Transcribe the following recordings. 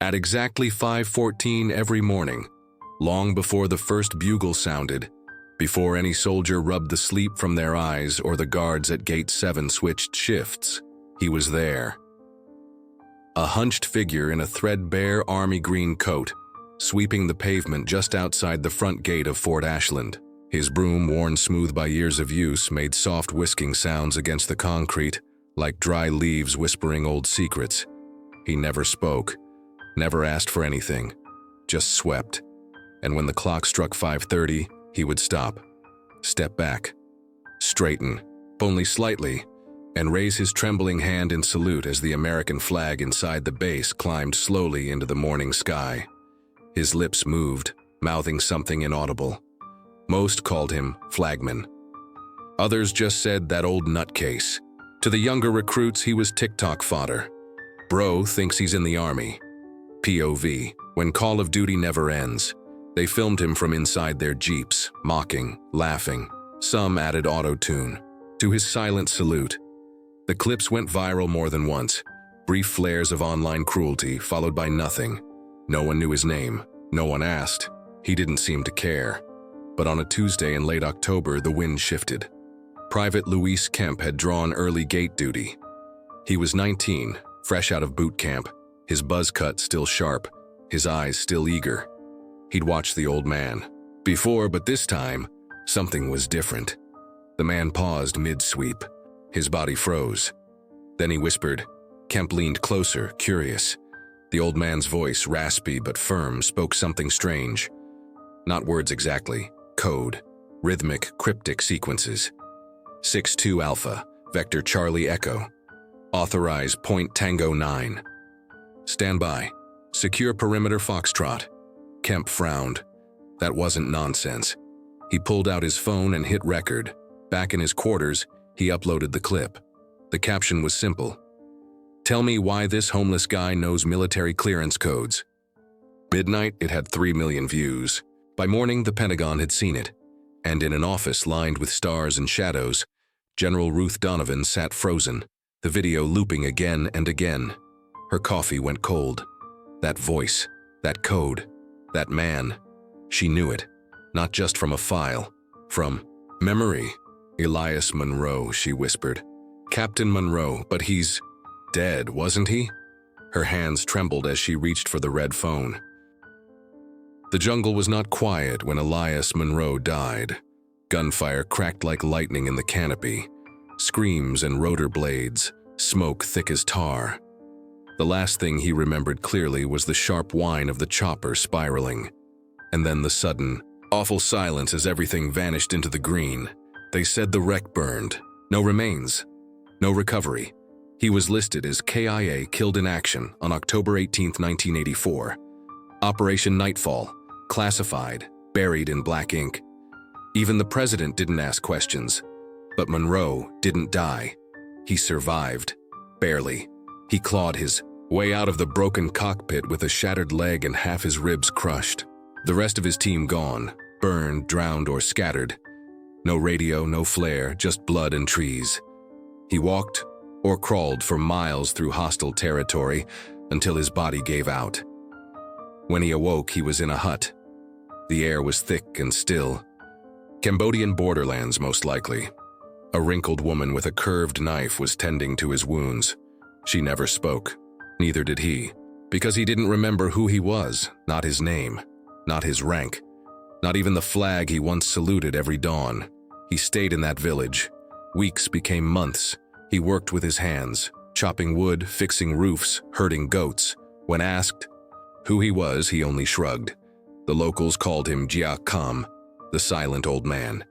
At exactly 5:14 every morning, long before the first bugle sounded, before any soldier rubbed the sleep from their eyes or the guards at Gate 7 switched shifts, he was there. A hunched figure in a threadbare army green coat, sweeping the pavement just outside the front gate of Fort Ashland. His broom, worn smooth by years of use, made soft whisking sounds against the concrete, like dry leaves whispering old secrets. He never spoke, never asked for anything, just swept. And when the clock struck 5:30, he would stop, step back, straighten, only slightly, and raise his trembling hand in salute as the American flag inside the base climbed slowly into the morning sky. His lips moved, mouthing something inaudible. Most called him Flagman. Others just said that old nutcase. To the younger recruits, he was TikTok fodder. Bro thinks he's in the army. POV, when Call of Duty never ends. They filmed him from inside their jeeps, mocking, laughing. Some added auto-tune to his silent salute. The clips went viral more than once. Brief flares of online cruelty, followed by nothing. No one knew his name. No one asked. He didn't seem to care. But on a Tuesday in late October, the wind shifted. Private Luis Kemp had drawn early gate duty. He was 19, fresh out of boot camp, his buzz cut still sharp, his eyes still eager. He'd watched the old man before, but this time, something was different. The man paused mid-sweep. His body froze. Then he whispered. Kemp leaned closer, curious. The old man's voice, raspy but firm, spoke something strange. Not words exactly, code, rhythmic, cryptic sequences. 6-2 Alpha, Vector Charlie Echo. Authorize Point Tango 9. Stand by. Secure perimeter Foxtrot. Kemp frowned. That wasn't nonsense. He pulled out his phone and hit record. Back in his quarters, he uploaded the clip. The caption was simple. Tell me why this homeless guy knows military clearance codes. Midnight, it had 3 million views. By morning, the Pentagon had seen it. And in an office lined with stars and shadows, General Ruth Donovan sat frozen, the video looping again and again. Her coffee went cold. That voice, that code, that man. She knew it, not just from a file, from memory. Elias Monroe, she whispered. Captain Monroe, but he's dead, wasn't he? Her hands trembled as she reached for the red phone. The jungle was not quiet when Elias Monroe died. Gunfire cracked like lightning in the canopy. Screams and rotor blades, smoke thick as tar. The last thing he remembered clearly was the sharp whine of the chopper spiraling. And then the sudden, awful silence as everything vanished into the green. They said the wreck burned. No remains. No recovery. He was listed as KIA killed in action on October 18, 1984. Operation Nightfall, classified, buried in black ink. Even the president didn't ask questions. But Monroe didn't die. He survived. Barely. He clawed his way out of the broken cockpit with a shattered leg and half his ribs crushed. The rest of his team gone, burned, drowned, or scattered. No radio, no flare, just blood and trees. He walked or crawled for miles through hostile territory until his body gave out. When he awoke, he was in a hut. The air was thick and still. Cambodian borderlands, most likely. A wrinkled woman with a curved knife was tending to his wounds. She never spoke. Neither did he, because he didn't remember who he was, not his name, not his rank, not even the flag he once saluted every dawn. He stayed in that village. Weeks became months. He worked with his hands, chopping wood, fixing roofs, herding goats. When asked who he was, he only shrugged. The locals called him Jia Kam, the silent old man.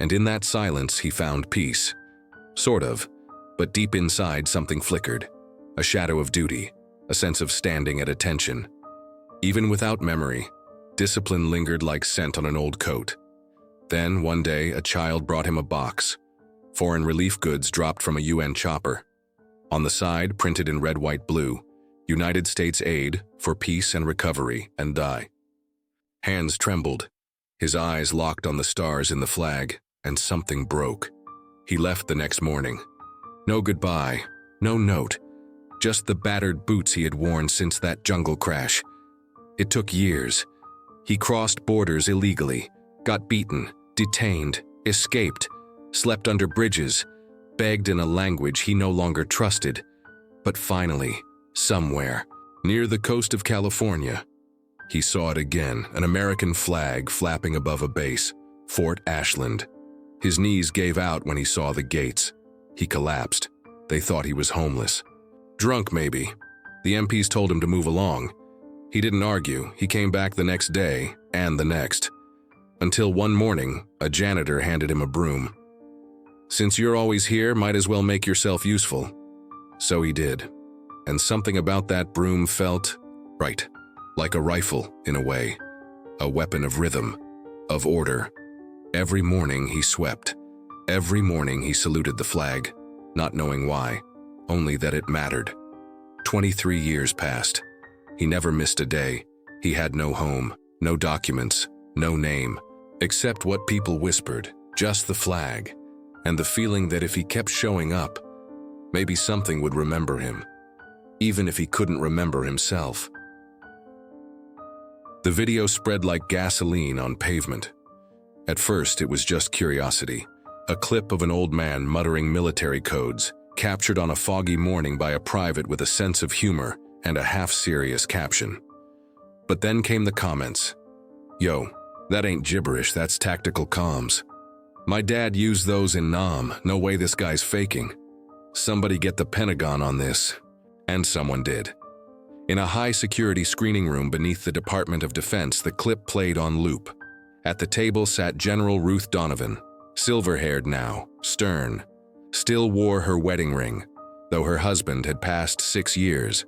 And in that silence, he found peace. Sort of, but deep inside something flickered. A shadow of duty, a sense of standing at attention. Even without memory, discipline lingered like scent on an old coat. Then, one day, a child brought him a box. Foreign relief goods dropped from a UN chopper. On the side, printed in red, white, blue, United States aid for peace and recovery and die. Hands trembled. His eyes locked on the stars in the flag, and something broke. He left the next morning. No goodbye, no note, just the battered boots he had worn since that jungle crash. It took years. He crossed borders illegally, got beaten, detained, escaped, slept under bridges, begged in a language he no longer trusted. But finally, somewhere, near the coast of California, he saw it again, an American flag flapping above a base, Fort Ashland. His knees gave out when he saw the gates. He collapsed. They thought he was homeless. Drunk, maybe. The MPs told him to move along. He didn't argue. He came back the next day, and the next. Until one morning, a janitor handed him a broom. "Since you're always here, might as well make yourself useful." So he did. And something about that broom felt right. Like a rifle, in a way. A weapon of rhythm, of order. Every morning he swept. Every morning he saluted the flag, not knowing why, only that it mattered. 23 years passed. He never missed a day. He had no home, no documents, no name, except what people whispered, just the flag, and the feeling that if he kept showing up, maybe something would remember him, even if he couldn't remember himself. The video spread like gasoline on pavement. At first, it was just curiosity, a clip of an old man muttering military codes, captured on a foggy morning by a private with a sense of humor and a half-serious caption. But then came the comments. "Yo, that ain't gibberish, that's tactical comms. My dad used those in Nam, no way this guy's faking. Somebody get the Pentagon on this." And someone did. In a high-security screening room beneath the Department of Defense, the clip played on loop. At the table sat General Ruth Donovan, silver-haired now, stern, still wore her wedding ring, though her husband had passed 6 years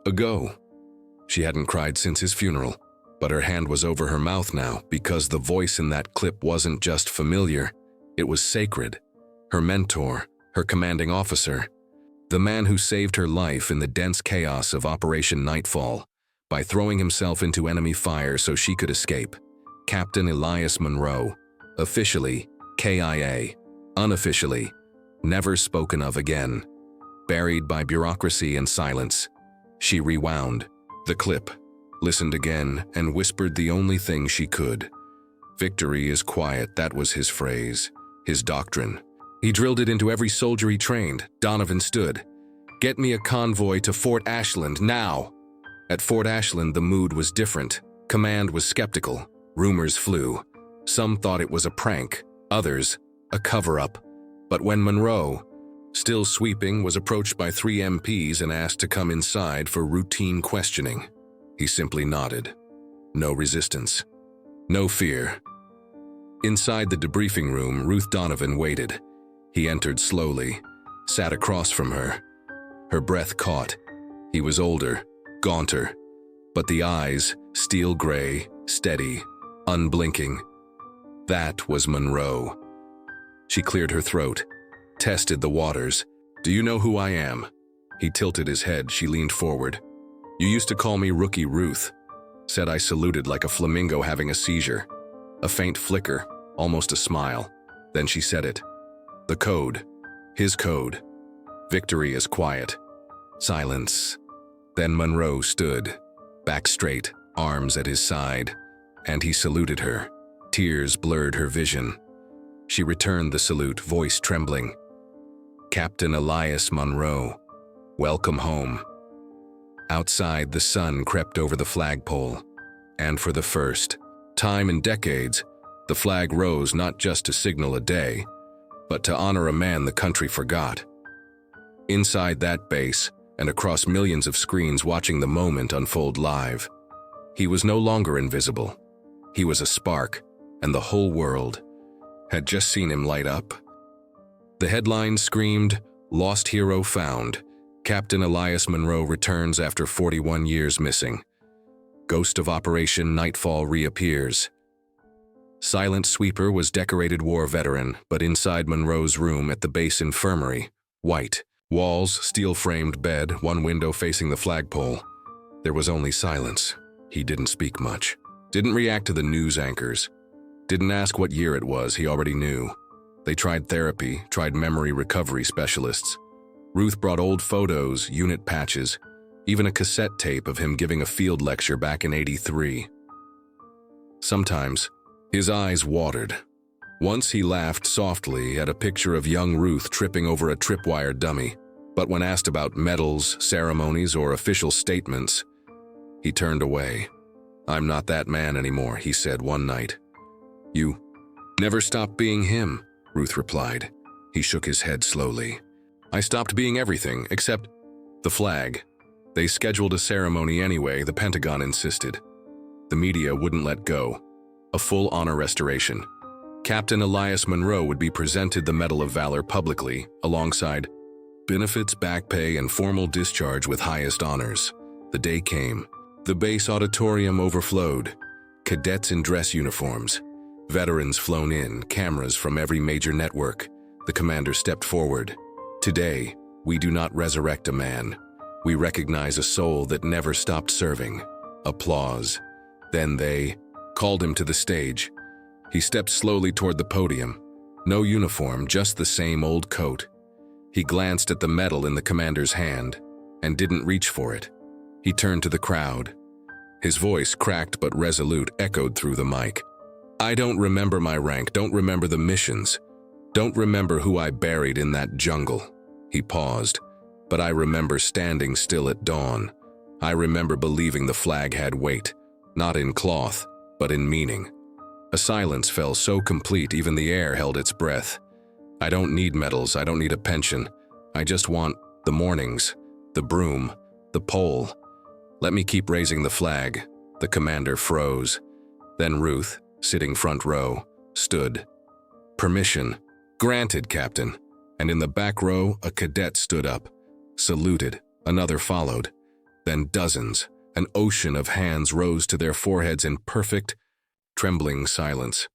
ago. She hadn't cried since his funeral, but her hand was over her mouth now because the voice in that clip wasn't just familiar, it was sacred. Her mentor, her commanding officer, the man who saved her life in the dense chaos of Operation Nightfall by throwing himself into enemy fire so she could escape. Captain Elias Monroe, officially KIA, unofficially, never spoken of again. Buried by bureaucracy and silence, she rewound the clip, listened again, and whispered the only thing she could. "Victory is quiet," that was his phrase, his doctrine. He drilled it into every soldier he trained. Donovan stood. "Get me a convoy to Fort Ashland, now!" At Fort Ashland, the mood was different. Command was skeptical. Rumors flew. Some thought it was a prank, others, a cover-up. But when Monroe, still sweeping, was approached by 3 MPs and asked to come inside for routine questioning, he simply nodded. No resistance. No fear. Inside the debriefing room, Ruth Donovan waited. He entered slowly, sat across from her. Her breath caught. He was older, gaunter, but the eyes, steel gray, steady, unblinking. That was Monroe. She cleared her throat, tested the waters. "Do you know who I am?" He tilted his head. She leaned forward. "You used to call me Rookie Ruth." Said I saluted like a flamingo having a seizure. A faint flicker, almost a smile. Then she said it. The code. His code. "Victory is quiet." Silence. Then Monroe stood, back straight, arms at his side, and he saluted her. Tears blurred her vision. She returned the salute, voice trembling. "Captain Elias Monroe, welcome home." Outside, the sun crept over the flagpole, and for the first time in decades, the flag rose not just to signal a day, but to honor a man the country forgot. Inside that base, and across millions of screens watching the moment unfold live, he was no longer invisible. He was a spark, and the whole world had just seen him light up. The headlines screamed, "Lost Hero Found. Captain Elias Monroe returns after 41 years missing. Ghost of Operation Nightfall reappears." Silent Sweeper was decorated war veteran, but inside Monroe's room at the base infirmary, white. Walls, steel-framed bed, one window facing the flagpole. There was only silence. He didn't speak much. Didn't react to the news anchors. Didn't ask what year it was, he already knew. They tried therapy, tried memory recovery specialists. Ruth brought old photos, unit patches, even a cassette tape of him giving a field lecture back in '83. Sometimes, his eyes watered. Once he laughed softly at a picture of young Ruth tripping over a tripwire dummy, but when asked about medals, ceremonies, or official statements, he turned away. "I'm not that man anymore," he said one night. "You never stopped being him," Ruth replied. He shook his head slowly. "I stopped being everything except the flag. They scheduled a ceremony anyway, the Pentagon insisted. The media wouldn't let go. A full honor restoration. Captain Elias Monroe would be presented the Medal of Valor publicly, alongside benefits, back pay, and formal discharge with highest honors. The day came. The base auditorium overflowed. Cadets in dress uniforms. Veterans flown in, cameras from every major network. The commander stepped forward. "Today, we do not resurrect a man. We recognize a soul that never stopped serving." Applause. Then they called him to the stage. He stepped slowly toward the podium. No uniform, just the same old coat. He glanced at the medal in the commander's hand and didn't reach for it. He turned to the crowd. His voice, cracked but resolute, echoed through the mic. "I don't remember my rank, don't remember the missions, don't remember who I buried in that jungle." He paused. "But I remember standing still at dawn. I remember believing the flag had weight, not in cloth, but in meaning." A silence fell so complete even the air held its breath. "I don't need medals, I don't need a pension. I just want the mornings, the broom, the pole. Let me keep raising the flag." The commander froze. Then Ruth, sitting front row, stood. "Permission. Granted, Captain." And in the back row, a cadet stood up, saluted. Another followed. Then dozens, an ocean of hands rose to their foreheads in perfect, trembling silence.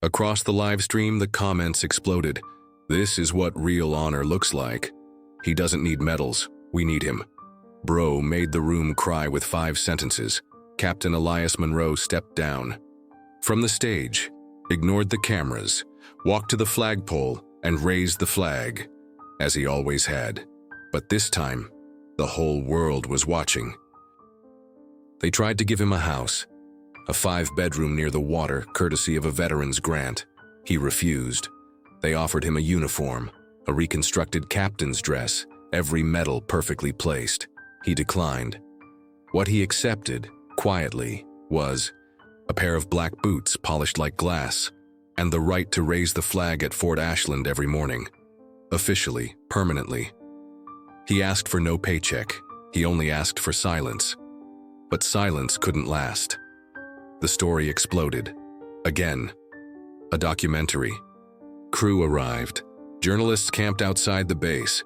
Across the live stream, the comments exploded. "This is what real honor looks like. He doesn't need medals. We need him." Bro made the room cry with 5 sentences. Captain Elias Monroe stepped down from the stage, ignored the cameras, walked to the flagpole, and raised the flag, as he always had. But this time, the whole world was watching. They tried to give him a house, a 5-bedroom near the water, courtesy of a veteran's grant. He refused. They offered him a uniform, a reconstructed captain's dress, every medal perfectly placed. He declined. What he accepted, quietly, was a pair of black boots polished like glass, and the right to raise the flag at Fort Ashland every morning. Officially, permanently. He asked for no paycheck. He only asked for silence. But silence couldn't last. The story exploded. Again. A documentary. Crew arrived. Journalists camped outside the base.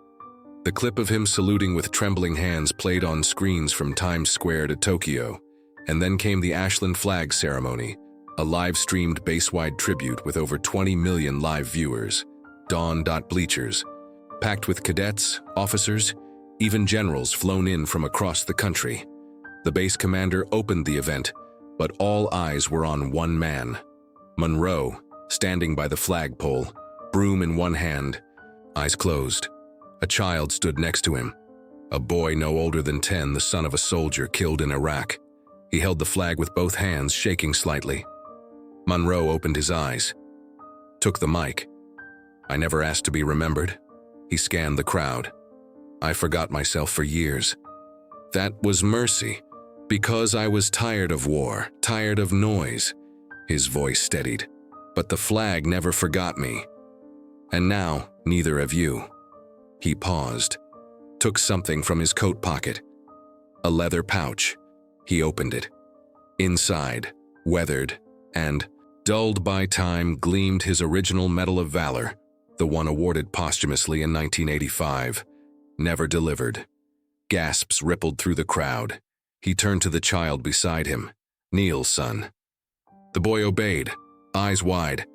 The clip of him saluting with trembling hands played on screens from Times Square to Tokyo. And then came the Ashland flag ceremony, a live-streamed base-wide tribute with over 20 million live viewers. Bleachers, packed with cadets, officers, even generals flown in from across the country. The base commander opened the event, but all eyes were on one man. Monroe, standing by the flagpole, broom in one hand, eyes closed. A child stood next to him. A boy no older than 10, the son of a soldier killed in Iraq. He held the flag with both hands, shaking slightly. Monroe opened his eyes, took the mic. "I never asked to be remembered." He scanned the crowd. "I forgot myself for years. That was mercy, because I was tired of war, tired of noise." His voice steadied. "But the flag never forgot me. And now, neither of you." He paused, took something from his coat pocket. A leather pouch. He opened it. Inside, weathered and dulled by time, gleamed his original Medal of Valor, the one awarded posthumously in 1985, never delivered. Gasps rippled through the crowd. He turned to the child beside him. "Kneel, son." The boy obeyed, eyes wide.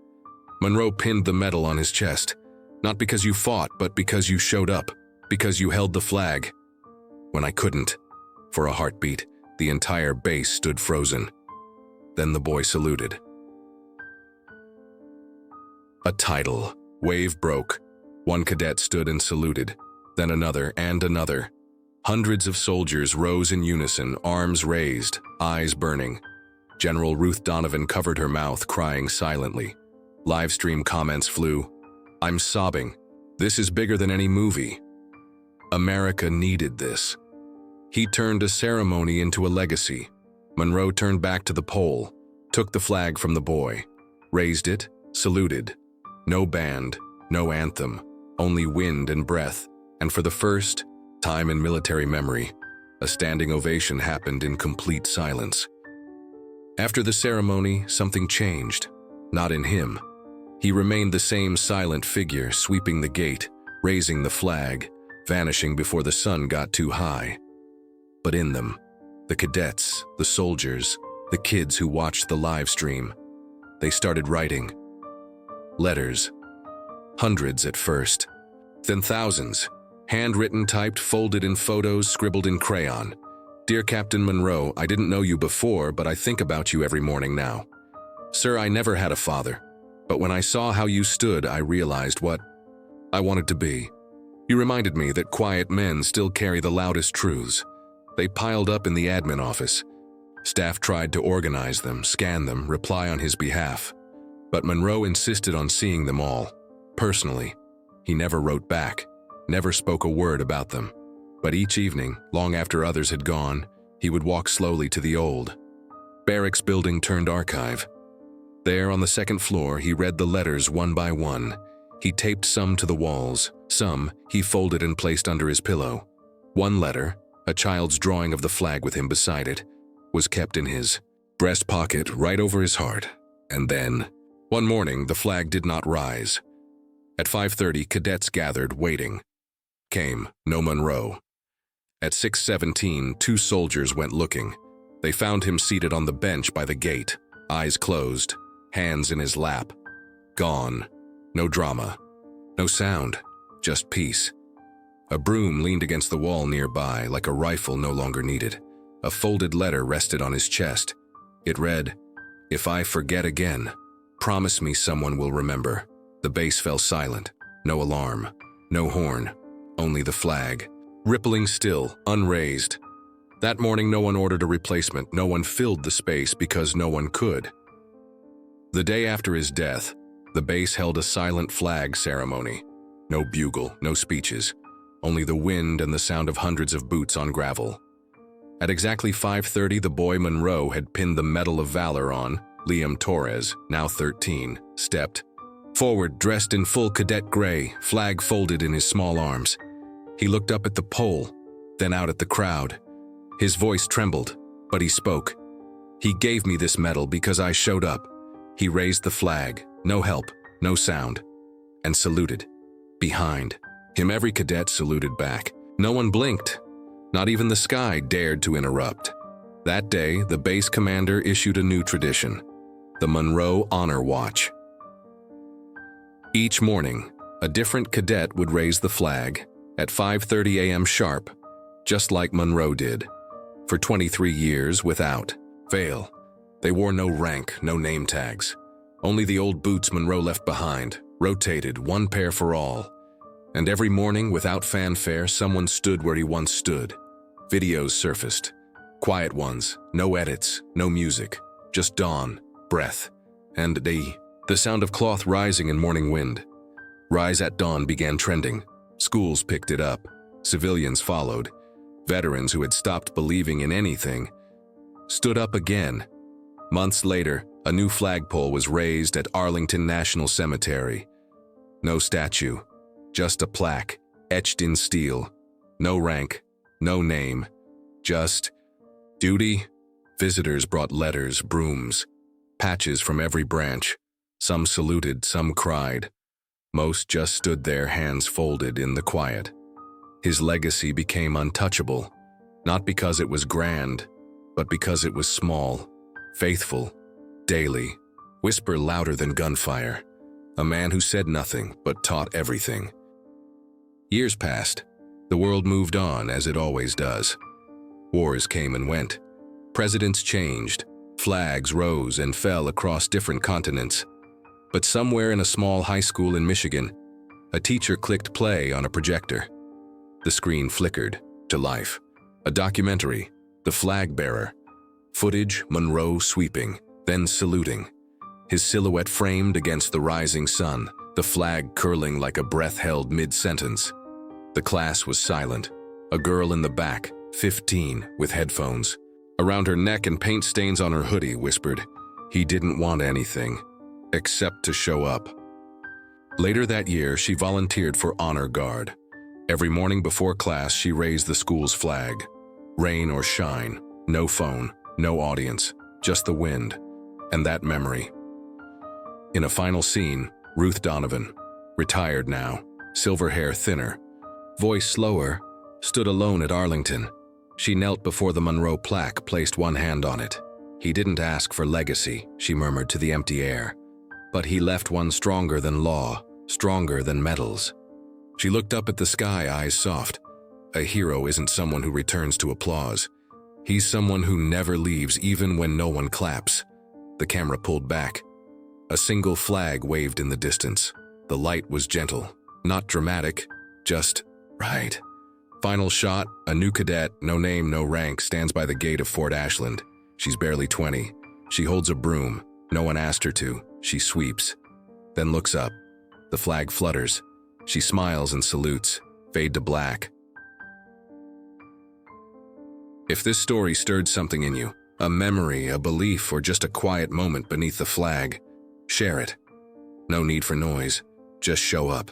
Monroe pinned the medal on his chest. "Not because you fought, but because you showed up, because you held the flag." When I couldn't. For a heartbeat, the entire base stood frozen. Then the boy saluted. A title. Wave broke. One cadet stood and saluted. then another and another. Hundreds of soldiers rose in unison, arms raised, eyes burning. General Ruth Donovan covered her mouth, crying silently. Livestream comments flew. "I'm sobbing. This is bigger than any movie." America needed this. He turned a ceremony into a legacy. Monroe turned back to the pole, took the flag from the boy, raised it, saluted. No band, no anthem, only wind and breath, and for the first time in military memory, a standing ovation happened in complete silence. After the ceremony, something changed. Not in him. He remained the same silent figure, sweeping the gate, raising the flag, vanishing before the sun got too high. But in them, the cadets, the soldiers, the kids who watched the live stream, they started writing. Letters. Hundreds at first, then thousands. Handwritten, typed, folded in photos, scribbled in crayon. "Dear Captain Monroe, I didn't know you before, but I think about you every morning now. Sir, I never had a father, but when I saw how you stood, I realized what I wanted to be. You reminded me that quiet men still carry the loudest truths." They piled up in the admin office. Staff tried to organize them, scan them, reply on his behalf. But Monroe insisted on seeing them all, personally. He never wrote back, never spoke a word about them. But each evening, long after others had gone, he would walk slowly to the old barracks building turned archive. There on the second floor, he read the letters one by one. He taped some to the walls, some he folded and placed under his pillow. One letter, a child's drawing of the flag with him beside it, was kept in his breast pocket right over his heart. And then, one morning, the flag did not rise. At 5:30, cadets gathered, waiting. Came no Monroe. At 6:17, 2 soldiers went looking. They found him seated on the bench by the gate, eyes closed, hands in his lap. Gone. No drama. No sound. Just peace. A broom leaned against the wall nearby, like a rifle no longer needed. A folded letter rested on his chest. It read, "If I forget again, promise me someone will remember." The base fell silent. No alarm. No horn. Only the flag. Rippling still, unraised. That morning no one ordered a replacement. No one filled the space because no one could. The day after his death, the base held a silent flag ceremony. No bugle, no speeches. Only the wind and the sound of hundreds of boots on gravel. At exactly 5:30, the boy Monroe had pinned the Medal of Valor on. Liam Torres, now 13, stepped forward, dressed in full cadet gray, flag folded in his small arms. He looked up at the pole, then out at the crowd. His voice trembled, but he spoke. "He gave me this medal because I showed up." He raised the flag, no help, no sound, and saluted. Behind him, every cadet saluted back. No one blinked. Not even the sky dared to interrupt. That day, the base commander issued a new tradition, the Monroe Honor Watch. Each morning, a different cadet would raise the flag at 5:30 a.m. sharp, just like Monroe did. For 23 years, without fail. They wore no rank, no name tags. Only the old boots Monroe left behind, rotated, one pair for all. And every morning, without fanfare, someone stood where he once stood. Videos surfaced. Quiet ones, no edits, no music, just dawn, breath, and the sound of cloth rising in morning wind. Rise at Dawn began trending. Schools picked it up. Civilians followed. Veterans who had stopped believing in anything stood up again. Months later, a new flagpole was raised at Arlington National Cemetery. No statue, just a plaque, etched in steel. No rank, no name, just duty. Visitors brought letters, brooms, patches from every branch. Some saluted, some cried. Most just stood there, hands folded in the quiet. His legacy became untouchable, not because it was grand, but because it was small, faithful, daily, whisper louder than gunfire. A man who said nothing but taught everything. Years passed. The world moved on as it always does. Wars came and went. Presidents changed. Flags rose and fell across different continents. But somewhere in a small high school in Michigan, a teacher clicked play on a projector. The screen flickered to life. A documentary, The Flag Bearer. Footage, Monroe sweeping, then saluting. His silhouette framed against the rising sun, the flag curling like a breath held mid-sentence. The class was silent. A girl in the back, 15, with headphones. Around her neck and paint stains on her hoodie, whispered, "He didn't want anything, except to show up." Later that year, she volunteered for Honor Guard. Every morning before class, she raised the school's flag. Rain or shine, no phone, no audience, just the wind, and that memory. In a final scene, Ruth Donovan, retired now, silver hair thinner, voice slower, stood alone at Arlington. She knelt before the Monroe plaque, placed one hand on it. "He didn't ask for legacy," she murmured to the empty air. "But he left one stronger than law, stronger than medals." She looked up at the sky, eyes soft. A hero isn't someone who returns to applause. He's someone who never leaves even when no one claps. The camera pulled back. A single flag waved in the distance. The light was gentle, not dramatic, just right. Final shot, a new cadet, no name, no rank, stands by the gate of Fort Ashland. She's barely 20. She holds a broom. No one asked her to. She sweeps. Then looks up. The flag flutters. She smiles and salutes. Fade to black. If this story stirred something in you, a memory, a belief, or just a quiet moment beneath the flag, share it. No need for noise. Just show up.